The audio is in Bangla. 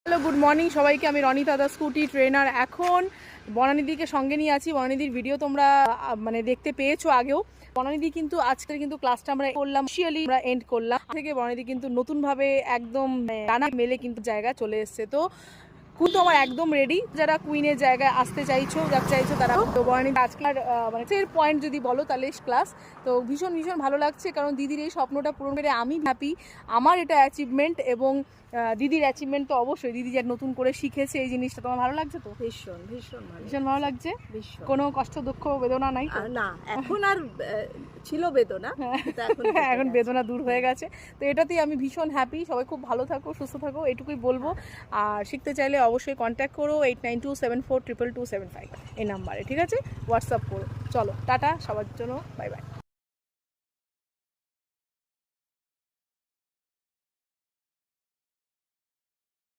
হ্যালো, গুড মর্নিং সবাইকে। আমি রনিতা দা, স্কুটি ট্রেনার। এখন বনানিদিকে সঙ্গে নিয়ে আছি। বনানিদির ভিডিও তোমরা মানে দেখতে পেয়েছো আগেও। বনানিদি কিন্তু আজকের কিন্তু ক্লাসটা আমরা করলাম, অফিশিয়ালি আমরা এন্ড করলাম থেকে। বনানিদি কিন্তু নতুনভাবে একদম ডানা মেলে কিন্তু জায়গা চলে এসছে। তো কুইন তো আমার একদম রেডি। যারা কুইনের জায়গায় আসতে চাইছো তারা তো বনানিদি আজকের মানে পয়েন্ট যদি বলো তাহলে ক্লাস তো ভীষণ ভীষণ ভালো লাগছে, কারণ দিদির এই স্বপ্নটা পূরণ করে আমি হ্যাপি। আমার এটা অ্যাচিভমেন্ট, এবং দিদির অ্যাচিভমেন্ট তো অবশ্যই। দিদি যা নতুন করে শিখেছে এই জিনিসটা তোমার ভালো লাগছে তো? ভীষণ ভীষণ ভীষণ ভালো লাগছে। ভীষণ। কোনো কষ্ট দুঃখ বেদনা নাই তো? না, এখন আর ছিল বেদনা, কিন্তু এখন বেদনা দূর হয়ে গেছে। তো এটাতেই আমি ভীষণ হ্যাপি। সবাই খুব ভালো থাকো, সুস্থ থাকো, এটুকুই বলবো। আর শিখতে চাইলে অবশ্যই কন্ট্যাক্ট করো 8927422275 এই নাম্বারে, ঠিক আছে? হোয়াটসঅ্যাপ করো। চলো টাটা সবার জন্য, বাই বাই।